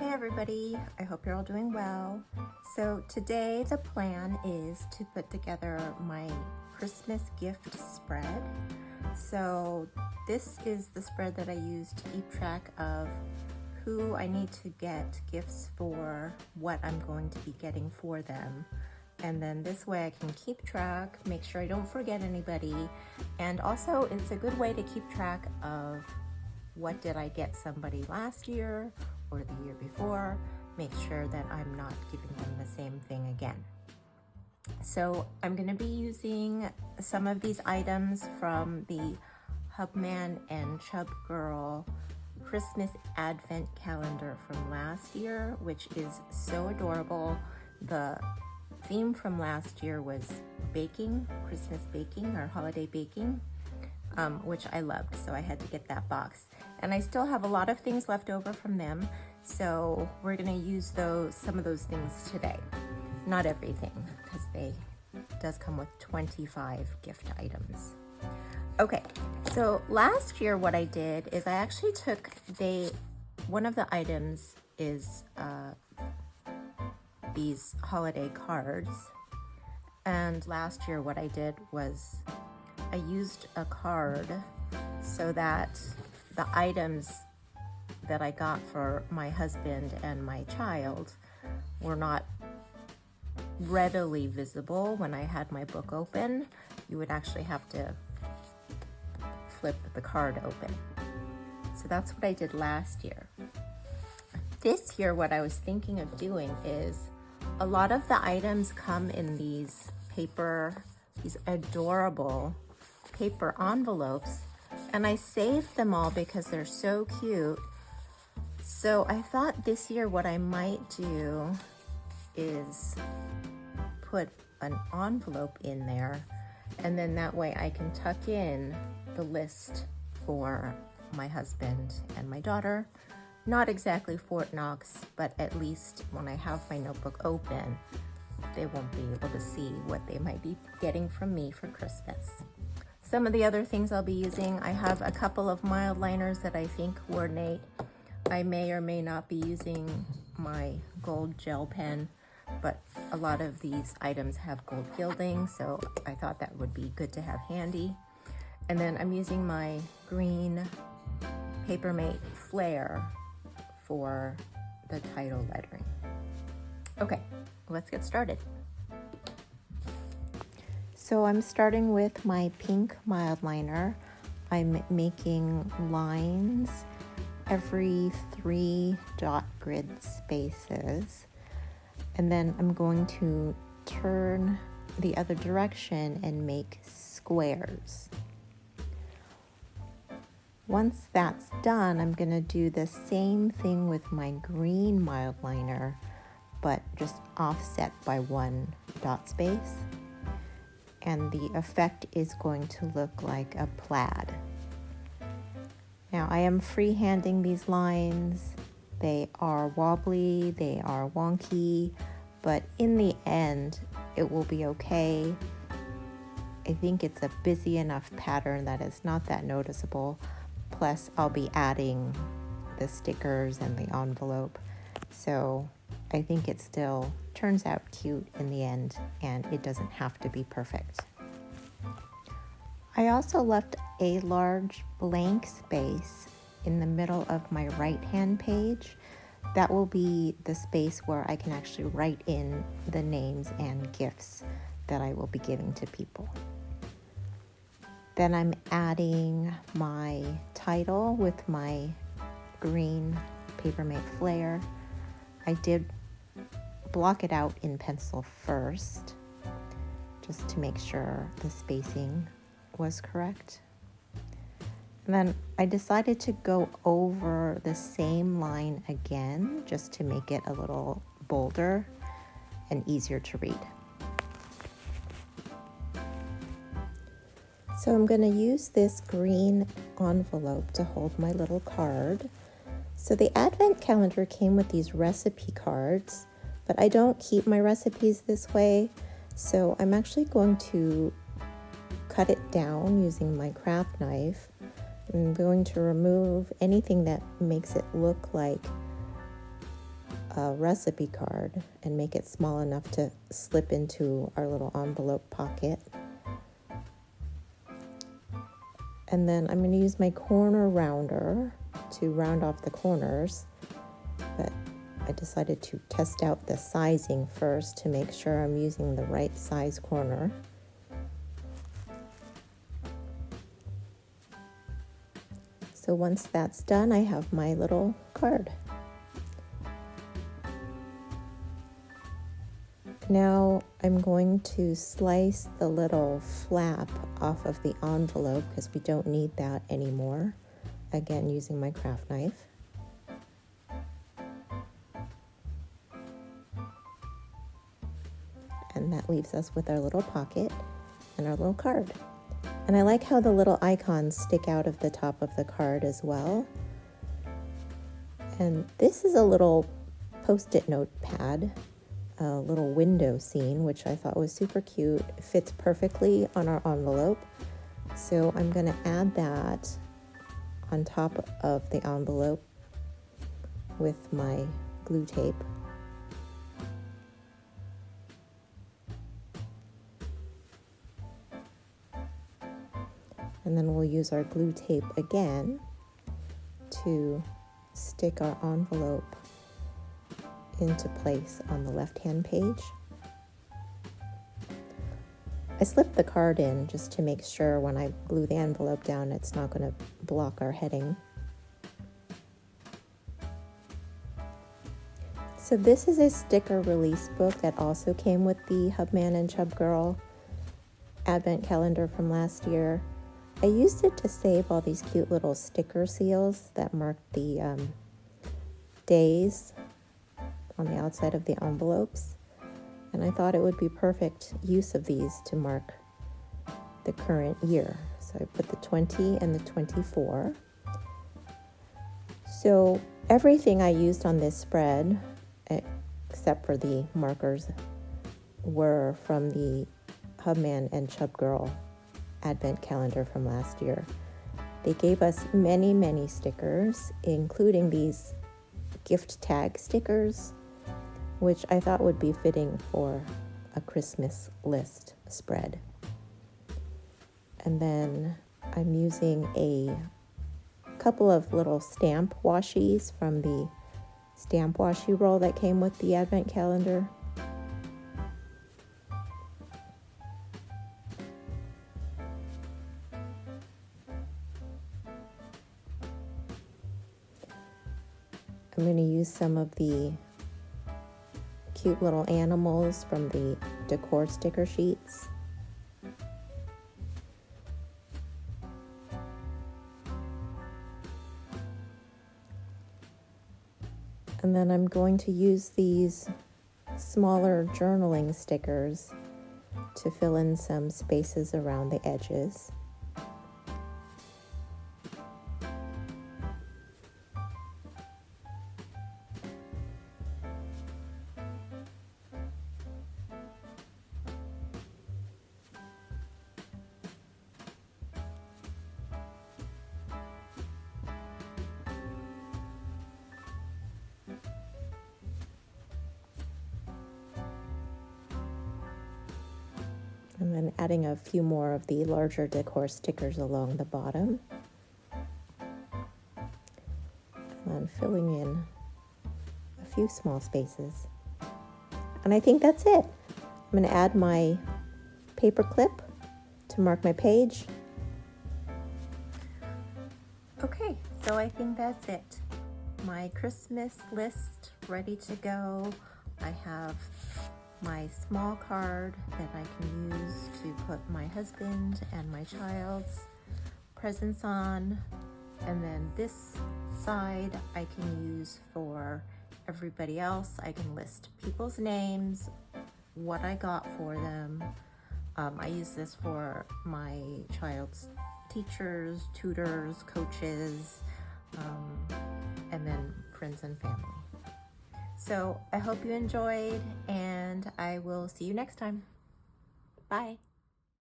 Hi everybody, I hope you're all doing well. So today the plan is to put together my Christmas gift spread. So this is the spread that I use to keep track of who I need to get gifts for, what I'm going to be getting for them. And then this way I can keep track, make sure I don't forget anybody, and also it's a good way to keep track of what did I get somebody last year or the year before, make sure that I'm not giving them the same thing again. So I'm going to be using some of these items from the Hubman and Chubgirl Christmas Advent Calendar from last year, which is so adorable. The theme from last year was baking, Christmas baking or holiday baking, which I loved, so I had to get that box. And I still have a lot of things left over from them, so we're gonna use some of those things today. Not everything, because it does come with 25 gift items. Okay, so last year what I did is I actually took one of the items is these holiday cards, and last year what I did was I used a card so that the items that I got for my husband and my child were not readily visible when I had my book open. You would actually have to flip the card open. So that's what I did last year. This year, what I was thinking of doing is a lot of the items come in these adorable paper envelopes, and I saved them all because they're so cute. So I thought this year what I might do is put an envelope in there, and then that way I can tuck in the list for my husband and my daughter. Not exactly Fort Knox, but at least when I have my notebook open, they won't be able to see what they might be getting from me for Christmas. Some of the other things I'll be using, I have a couple of mild liners that I think coordinate. I may or may not be using my gold gel pen, but a lot of these items have gold gilding, so I thought that would be good to have handy. And then I'm using my green Papermate Flare for the title lettering. Okay, let's get started. So I'm starting with my pink mild liner. I'm making lines every 3 dot grid spaces. And then I'm going to turn the other direction and make squares. Once that's done, I'm going to do the same thing with my green mild liner, but just offset by 1 dot space. And the effect is going to look like a plaid. Now I am freehanding these lines. They are wobbly, they are wonky, but in the end, it will be okay. I think it's a busy enough pattern that it's not that noticeable. Plus, I'll be adding the stickers and the envelope. So I think it still turns out cute in the end, and it doesn't have to be perfect. I also left a large blank space in the middle of my right-hand page. That will be the space where I can actually write in the names and gifts that I will be giving to people. Then I'm adding my title with my green Papermate Flare. I did block it out in pencil first, just to make sure the spacing was correct. And then I decided to go over the same line again, just to make it a little bolder and easier to read. So I'm going to use this green envelope to hold my little card. So the Advent calendar came with these recipe cards, but I don't keep my recipes this way. So I'm actually going to cut it down using my craft knife. I'm going to remove anything that makes it look like a recipe card and make it small enough to slip into our little envelope pocket. And then I'm going to use my corner rounder to round off the corners, but I decided to test out the sizing first to make sure I'm using the right size corner. So once that's done, I have my little card. Now I'm going to slice the little flap off of the envelope because we don't need that anymore. Again, using my craft knife. And that leaves us with our little pocket and our little card. And I like how the little icons stick out of the top of the card as well. And this is a little post-it notepad, a little window scene, which I thought was super cute. It fits perfectly on our envelope. So I'm going to add that on top of the envelope with my glue tape. And then we'll use our glue tape again to stick our envelope into place on the left-hand page. I slipped the card in just to make sure when I glue the envelope down it's not going to block our heading. So this is a sticker release book that also came with the Hubman and Chubgirl advent calendar from last year. I used it to save all these cute little sticker seals that mark the days on the outside of the envelopes. And I thought it would be perfect use of these to mark the current year. So I put the 20 and the 24. So everything I used on this spread, except for the markers, were from the Hubman and Chubgirl advent calendar from last year. They gave us many, many stickers, including these gift tag stickers, which I thought would be fitting for a Christmas list spread. And then I'm using a couple of little stamp washies from the stamp washi roll that came with the advent calendar. I'm going to use some of the cute little animals from the decor sticker sheets. And then I'm going to use these smaller journaling stickers to fill in some spaces around the edges. And then adding a few more of the larger decor stickers along the bottom. And then filling in a few small spaces. And I think that's it. I'm going to add my paper clip to mark my page. Okay, so I think that's it. My Christmas list ready to go. I have my small card that I can use to put my husband and my child's presents on, and then this side I can use for everybody else. I can list people's names, what I got for them. I use this for my child's teachers, tutors, coaches, and then friends and family. So I hope you enjoyed, and I will see you next time. Bye.